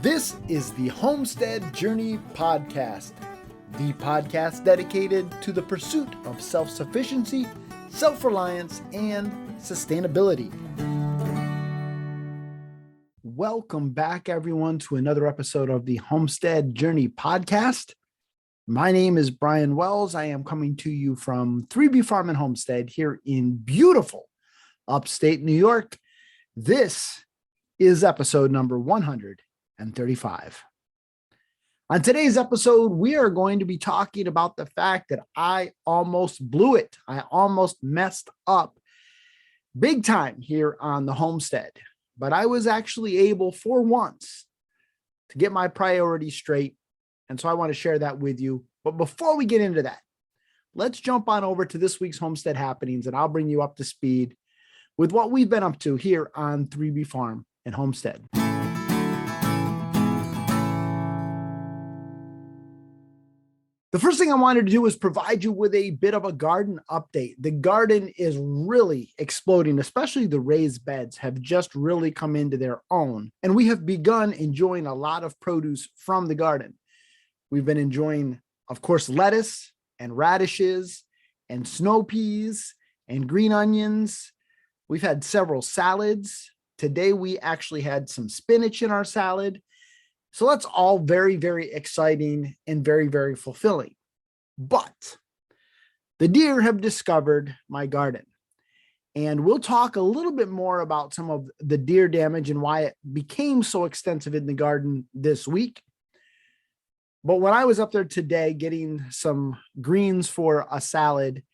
This is the Homestead Journey Podcast, the podcast dedicated to the pursuit of self-sufficiency, self-reliance, and sustainability. Welcome back, everyone, to another episode of the Homestead Journey Podcast. My name is Brian Wells. I am coming to you from 3B Farm and Homestead here in beautiful upstate New York. This is episode number 135. On today's episode, we are going to be talking about the fact that I almost blew it. I almost messed up big time here on the homestead, but I was actually able for once to get my priorities straight. And so I want to share that with you. But before we get into that, let's jump on over to this week's homestead happenings, and I'll bring you up to speed with what we've been up to here on 3B Farm and Homestead. The first thing I wanted to do is provide you with a bit of a garden update. The garden is really exploding, especially the raised beds have just really come into their own. And we have begun enjoying a lot of produce from the garden. We've been enjoying, of course, lettuce and radishes and snow peas and green onions. We've had several salads. Today, we actually had some spinach in our salad. So that's all very, very exciting and very, very fulfilling. But the deer have discovered my garden. And we'll talk a little bit more about some of the deer damage and why it became so extensive in the garden this week. But when I was up there today getting some greens for a salad,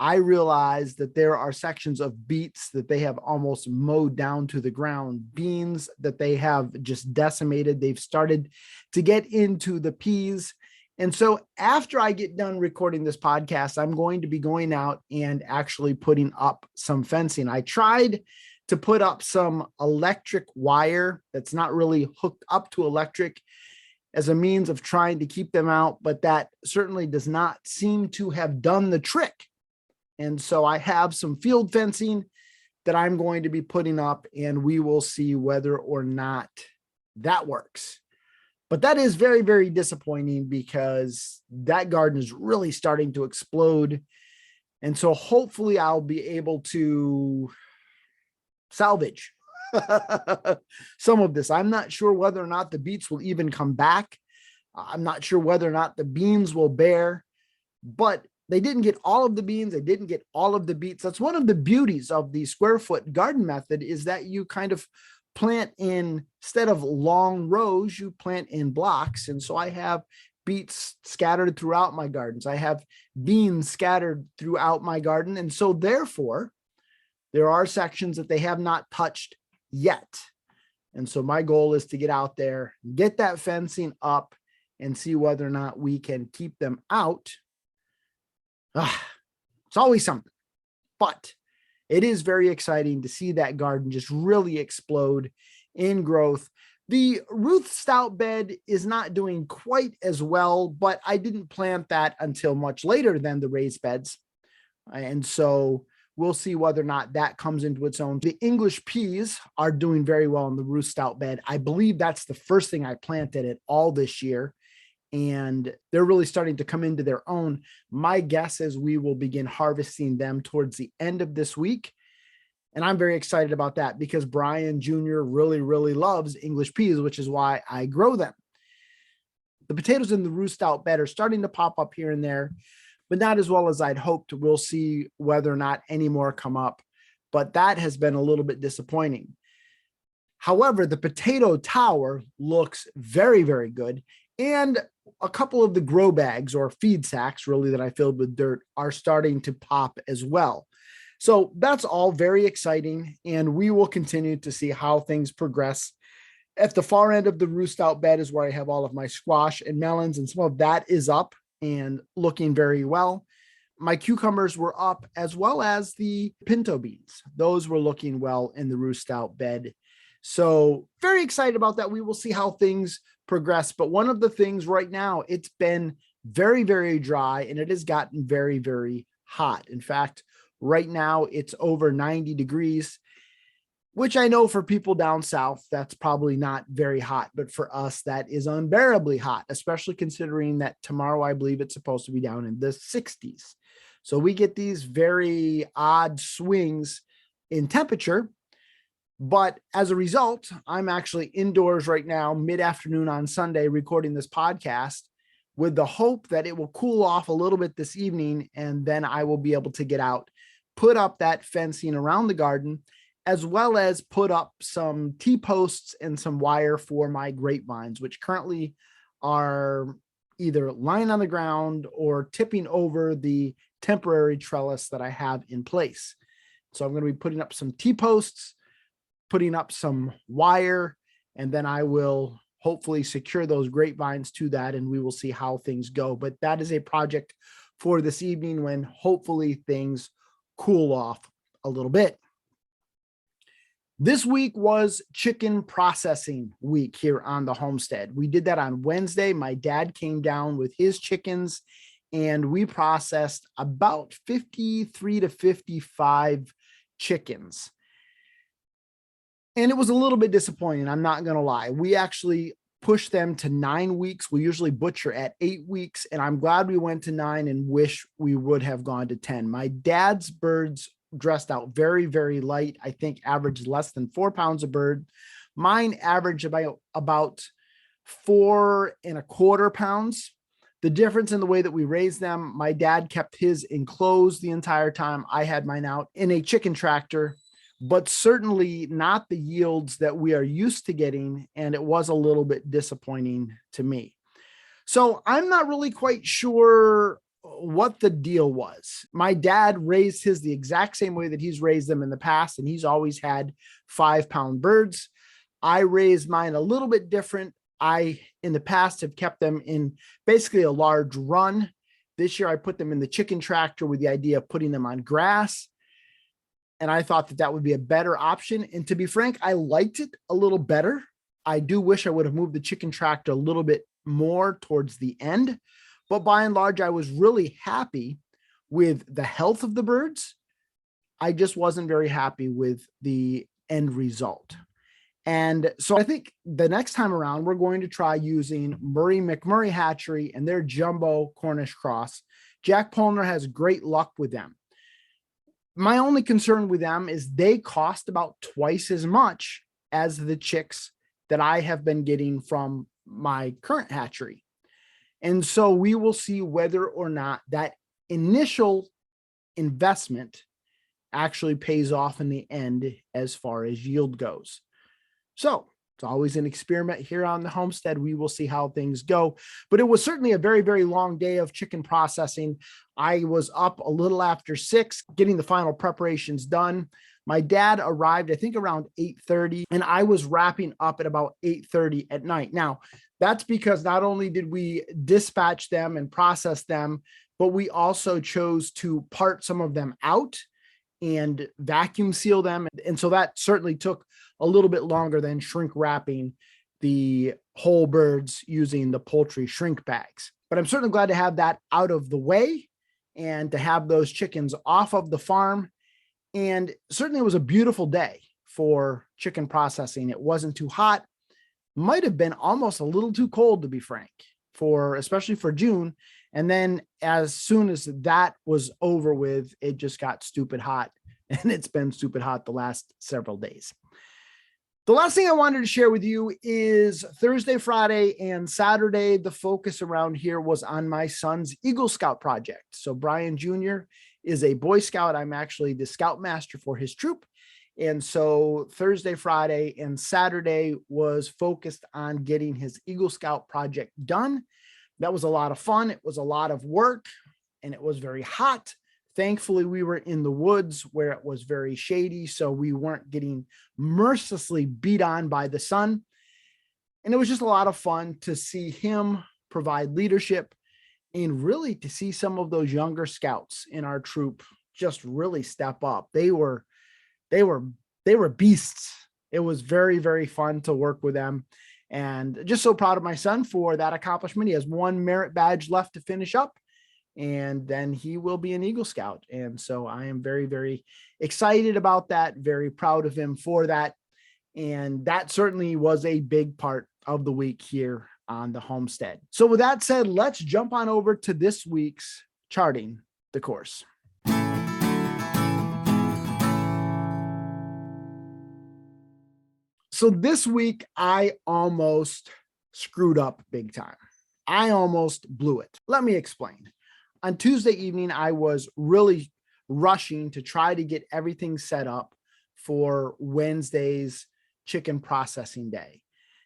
I realized that there are sections of beets that they have almost mowed down to the ground, beans that they have just decimated. They've started to get into the peas. And so after I get done recording this podcast, I'm going to be going out and actually putting up some fencing. I tried to put up some electric wire that's not really hooked up to electric as a means of trying to keep them out, but that certainly does not seem to have done the trick. And so I have some field fencing that I'm going to be putting up, and we will see whether or not that works. But that is very, very disappointing because that garden is really starting to explode. And so hopefully I'll be able to salvage some of this. I'm not sure whether or not the beets will even come back. I'm not sure whether or not the beans will bear, but they didn't get all of the beans. They didn't get all of the beets. That's one of the beauties of the square foot garden method, is that you kind of plant in, instead of long rows, you plant in blocks. And so I have beets scattered throughout my gardens. I have beans scattered throughout my garden. And so therefore, there are sections that they have not touched yet. And so my goal is to get out there, get that fencing up, and see whether or not we can keep them out. It's always something, but it is very exciting to see that garden just really explode in growth. The Ruth Stout bed is not doing quite as well, but I didn't plant that until much later than the raised beds. And so we'll see whether or not that comes into its own. The English peas are doing very well in the Ruth Stout bed. I believe that's the first thing I planted at all this year, and they're really starting to come into their own. My guess is we will begin harvesting them towards the end of this week. And I'm very excited about that because Brian Jr. really, really loves English peas, which is why I grow them. The potatoes in the Ruth Stout bed are starting to pop up here and there, but not as well as I'd hoped. We'll see whether or not any more come up, but that has been a little bit disappointing. However, the potato tower looks very, very good. And a couple of the grow bags, or feed sacks really, that I filled with dirt are starting to pop as well. So that's all very exciting, and we will continue to see how things progress. At the far end of the Ruth Stout bed is where I have all of my squash and melons, and some of that is up and looking very well. My cucumbers were up, as well as the pinto beans. Those were looking well in the Ruth Stout bed. So very excited about that. We will see how things progress. But one of the things right now, it's been very, very dry, and it has gotten very, very hot. In fact, right now it's over 90 degrees. which I know for people down south, that's probably not very hot, but for us, that is unbearably hot, especially considering that tomorrow, I believe it's supposed to be down in the 60s. So we get these very odd swings in temperature. But as a result, I'm actually indoors right now, mid-afternoon on Sunday, recording this podcast with the hope that it will cool off a little bit this evening, and then I will be able to get out, put up that fencing around the garden, as well as put up some T-posts and some wire for my grapevines, which currently are either lying on the ground or tipping over the temporary trellis that I have in place. So I'm going to be putting up some T-posts, putting up some wire, and then I will hopefully secure those grapevines to that, and we will see how things go. But that is a project for this evening when hopefully things cool off a little bit. This week was chicken processing week here on the homestead. We did that on Wednesday. My dad came down with his chickens, and we processed about 53 to 55 chickens. And it was a little bit disappointing, I'm not going to lie. We actually pushed them to 9 weeks. We usually butcher at 8 weeks, and I'm glad we went to 9 and wish we would have gone to 10. My dad's birds dressed out very, very light. I think averaged less than 4 pounds a bird. Mine averaged about 4.25 pounds. The difference in the way that we raised them, my dad kept his enclosed the entire time. I had mine out in a chicken tractor, but certainly not the yields that we are used to getting. And it was a little bit disappointing to me. So I'm not really quite sure what the deal was. My dad raised his the exact same way that he's raised them in the past, and he's always had 5-pound birds. I raised mine a little bit different. I, in the past, have kept them in basically a large run. This year, I put them in the chicken tractor with the idea of putting them on grass. And I thought that that would be a better option. And to be frank, I liked it a little better. I do wish I would have moved the chicken tractor a little bit more towards the end. But by and large, I was really happy with the health of the birds. I just wasn't very happy with the end result. And so I think the next time around, we're going to try using Murray McMurray Hatchery and their jumbo Cornish cross. Jack Polner has great luck with them. My only concern with them is they cost about twice as much as the chicks that I have been getting from my current hatchery. And so we will see whether or not that initial investment actually pays off in the end as far as yield goes. So it's always an experiment here on the homestead. We will see how things go. But it was certainly a very, very long day of chicken processing. I was up a little after 6, getting the final preparations done. My dad arrived, I think, around 8:30, and I was wrapping up at about 8:30 at night. Now, that's because not only did we dispatch them and process them, but we also chose to part some of them out and vacuum seal them. And so that certainly took a little bit longer than shrink wrapping the whole birds using the poultry shrink bags. But I'm certainly glad to have that out of the way and to have those chickens off of the farm. And certainly it was a beautiful day for chicken processing. It wasn't too hot, might have been almost a little too cold, to be frank, especially for June. And then as soon as that was over with, it just got stupid hot, and it's been stupid hot the last several days. The last thing I wanted to share with you is Thursday, Friday, and Saturday. The focus around here was on my son's Eagle Scout project. So Brian Jr. is a Boy Scout. I'm actually the Scoutmaster for his troop. And so Thursday, Friday, and Saturday was focused on getting his Eagle Scout project done. That was a lot of fun. It was a lot of work, and it was very hot. Thankfully, we were in the woods where it was very shady, so we weren't getting mercilessly beat on by the sun. And it was just a lot of fun to see him provide leadership and really to see some of those younger scouts in our troop just really step up. They were beasts. It was very, very fun to work with them. And just so proud of my son for that accomplishment. He has one merit badge left to finish up. and then he will be an Eagle Scout. And so I am very, very excited about that, very proud of him for that. And that certainly was a big part of the week here on the Homestead. So with that said, let's jump on over to this week's Charting the Course. So this week, I almost screwed up big time. I almost blew it. Let me explain. On Tuesday evening, I was really rushing to try to get everything set up for Wednesday's chicken processing day.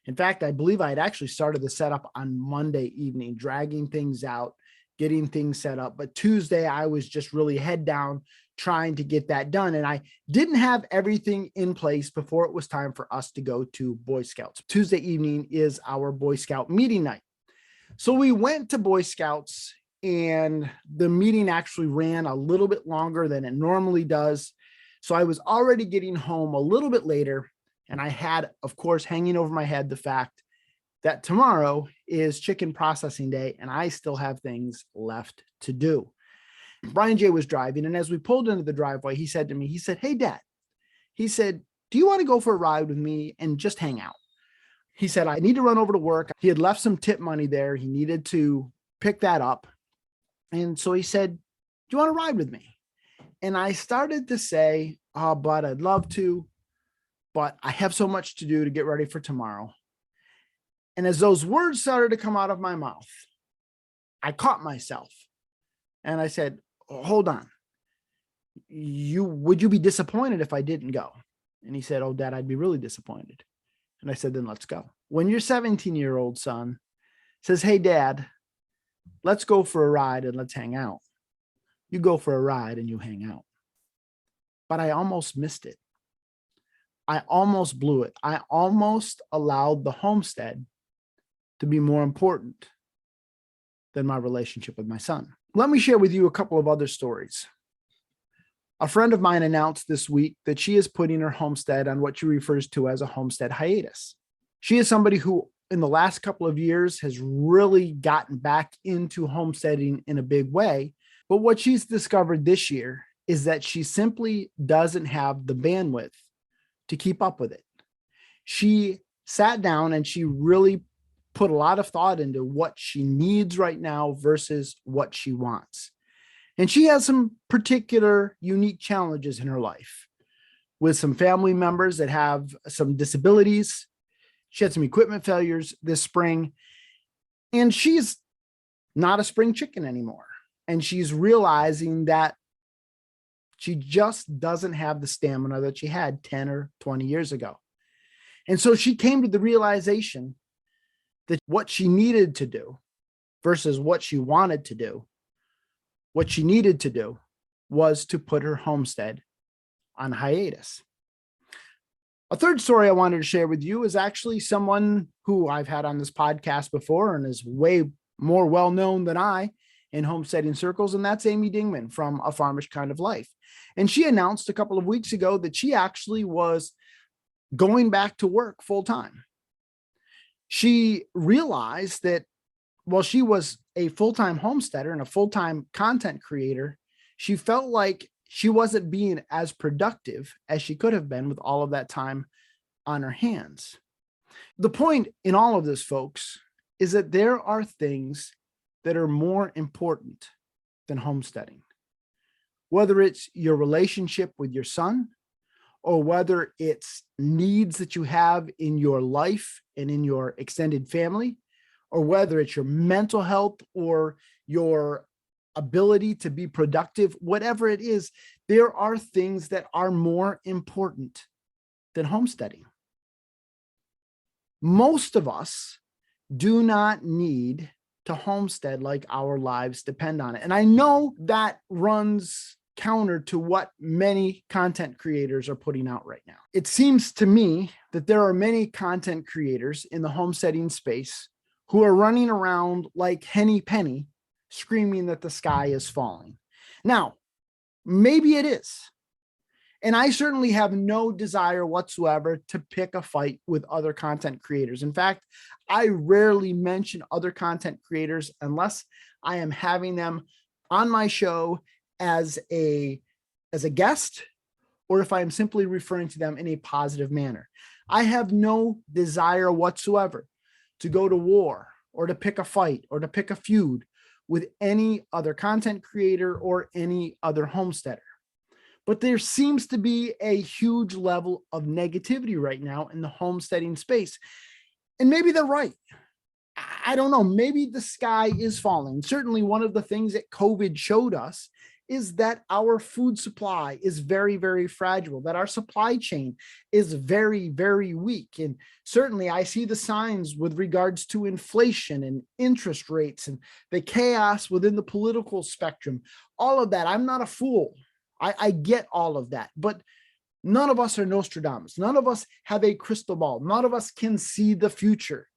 In fact, I believe I had actually started the setup on Monday evening, dragging things out, getting things set up. But Tuesday, I was just really head down trying to get that done. And I didn't have everything in place before it was time for us to go to Boy Scouts. Tuesday evening is our Boy Scout meeting night. So we went to Boy Scouts, and the meeting actually ran a little bit longer than it normally does. So I was already getting home a little bit later, and I had, of course, hanging over my head the fact that tomorrow is chicken processing day, and I still have things left to do. Brian J was driving, and as we pulled into the driveway, he said to me, he said, "Hey, Dad," he said, "do you want to go for a ride with me and just hang out?" He said, "I need to run over to work." He had left some tip money there. He needed to pick that up. And so he said, "Do you want to ride with me?" And I started to say, "Oh, but I'd love to, but I have so much to do to get ready for tomorrow." And as those words started to come out of my mouth, I caught myself and I said, "Hold on. Would you be disappointed if I didn't go?" And he said, "Oh, Dad, I'd be really disappointed." And I said, "Then let's go." When your 17-year-old son says, "Hey, Dad, let's go for a ride and let's hang out," you go for a ride and you hang out. But I almost missed it. I almost blew it. I almost allowed the homestead to be more important than my relationship with my son. Let me share with you a couple of other stories. A friend of mine announced this week that she is putting her homestead on what she refers to as a homestead hiatus. She is somebody who in the last couple of years has really gotten back into homesteading in a big way. But what she's discovered this year is that she simply doesn't have the bandwidth to keep up with it. She sat down and she really put a lot of thought into what she needs right now versus what she wants. And she has some particular unique challenges in her life with some family members that have some disabilities. She had some equipment failures this spring, and she's not a spring chicken anymore. And she's realizing that she just doesn't have the stamina that she had 10 or 20 years ago. And so she came to the realization that what she needed to do versus what she wanted to do, what she needed to do was to put her homestead on hiatus. A third story I wanted to share with you is actually someone who I've had on this podcast before and is way more well-known than I in homesteading circles, and that's Amy Dingman from A Farmish Kind of Life. And she announced a couple of weeks ago that she actually was going back to work full-time. She realized that while she was a full-time homesteader and a full-time content creator, she felt like she wasn't being as productive as she could have been with all of that time on her hands. The point in all of this, folks, is that there are things that are more important than homesteading. Whether it's your relationship with your son, or whether it's needs that you have in your life and in your extended family, or whether it's your mental health or your ability to be productive, whatever it is, there are things that are more important than homesteading. Most of us do not need to homestead like our lives depend on it. And I know that runs counter to what many content creators are putting out right now. It seems to me that there are many content creators in the homesteading space who are running around like Henny Penny, screaming that the sky is falling. Now, maybe it is. And I certainly have no desire whatsoever to pick a fight with other content creators. In fact, I rarely mention other content creators unless I am having them on my show as a guest, or if I am simply referring to them in a positive manner. I have no desire whatsoever to go to war or to pick a fight or to pick a feud with any other content creator or any other homesteader. But there seems to be a huge level of negativity right now in the homesteading space. And maybe they're right. I don't know. Maybe the sky is falling. Certainly one of the things that COVID showed us is that our food supply is very, very fragile, that our supply chain is very, very weak. And certainly I see the signs with regards to inflation and interest rates and the chaos within the political spectrum, all of that. I'm not a fool. I get all of that, but none of us are Nostradamus. None of us have a crystal ball. None of us can see the future.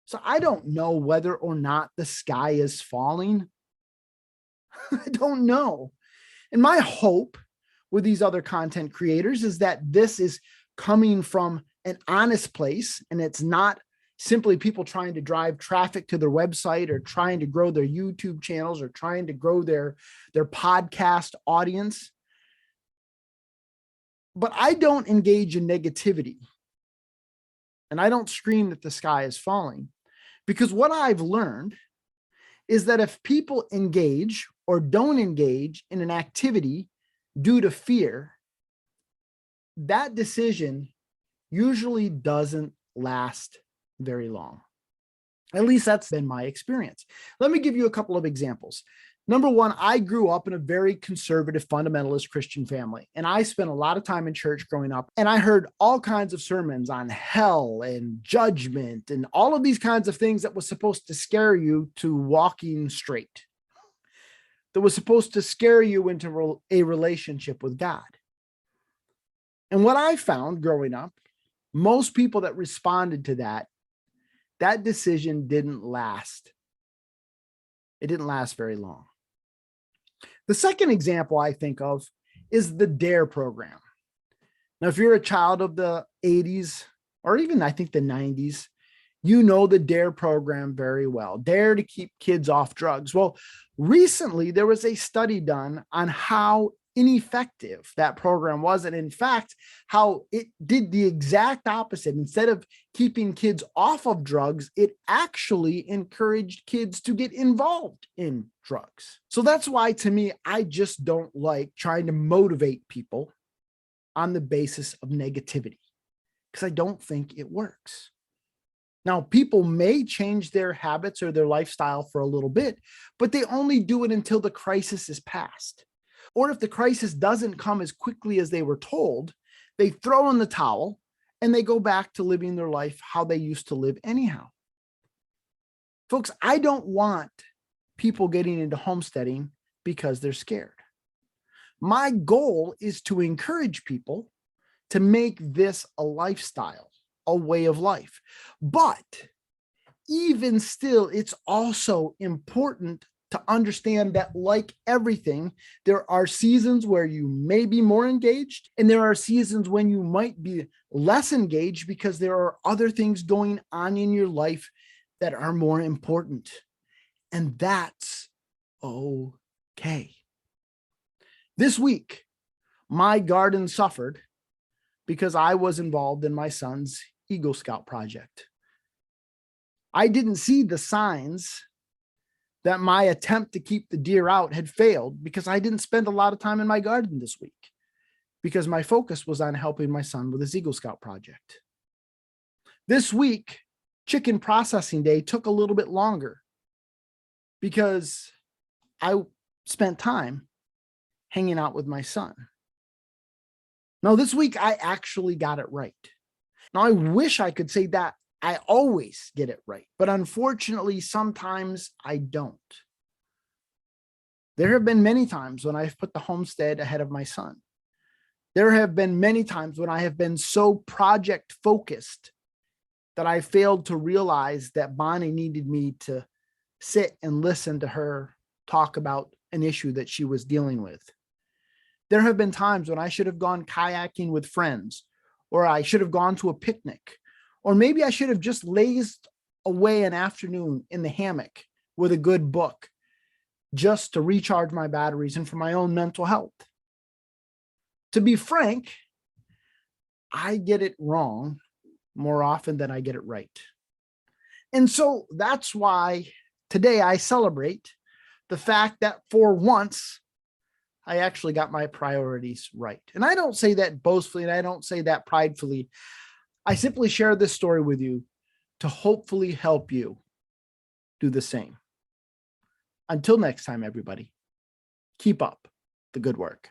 So I don't know whether or not the sky is falling. I don't know. And my hope with these other content creators is that this is coming from an honest place, and it's not simply people trying to drive traffic to their website or trying to grow their YouTube channels or trying to grow their podcast audience. But I don't engage in negativity, and I don't scream that the sky is falling, because what I've learned is that if people engage or don't engage in an activity due to fear, that decision usually doesn't last very long. At least that's been my experience. Let me give you a couple of examples. Number one, I grew up in a very conservative, fundamentalist Christian family, and I spent a lot of time in church growing up, and I heard all kinds of sermons on hell and judgment and all of these kinds of things that was supposed to scare you to walking straight, that was supposed to scare you into a relationship with God. And what I found growing up, most people that responded to that decision didn't last. It didn't last very long. The second example I think of is the DARE program. Now, if you're a child of the 80s, or even I think the 90s, you know the DARE program very well. DARE to keep kids off drugs. Well, recently there was a study done on how ineffective that program was, and in fact, how it did the exact opposite. Instead of keeping kids off of drugs, it actually encouraged kids to get involved in drugs. So that's why, to me, I just don't like trying to motivate people on the basis of negativity, because I don't think it works. Now, people may change their habits or their lifestyle for a little bit, but they only do it until the crisis is past. Or if the crisis doesn't come as quickly as they were told, they throw in the towel and they go back to living their life how they used to live anyhow. Folks, I don't want people getting into homesteading because they're scared. My goal is to encourage people to make this a lifestyle, a way of life. But even still, it's also important to understand that, like everything, there are seasons where you may be more engaged, and there are seasons when you might be less engaged because there are other things going on in your life that are more important. And that's okay. This week, my garden suffered because I was involved in my son's Eagle Scout project. I didn't see the signs that my attempt to keep the deer out had failed because I didn't spend a lot of time in my garden this week, because my focus was on helping my son with his Eagle Scout project. This week, chicken processing day took a little bit longer because I spent time hanging out with my son. Now, this week, I actually got it right. Now, I wish I could say that I always get it right, but unfortunately, sometimes I don't. There have been many times when I've put the homestead ahead of my son. There have been many times when I have been so project focused that I failed to realize that Bonnie needed me to sit and listen to her talk about an issue that she was dealing with. There have been times when I should have gone kayaking with friends, or I should have gone to a picnic, or maybe I should have just lazed away an afternoon in the hammock with a good book. just to recharge my batteries and for my own mental health. To be frank, I get it wrong more often than I get it right. And so that's why today I celebrate the fact that for once, I actually got my priorities right. And I don't say that boastfully, and I don't say that pridefully. I simply share this story with you to hopefully help you do the same. Until next time, everybody, keep up the good work.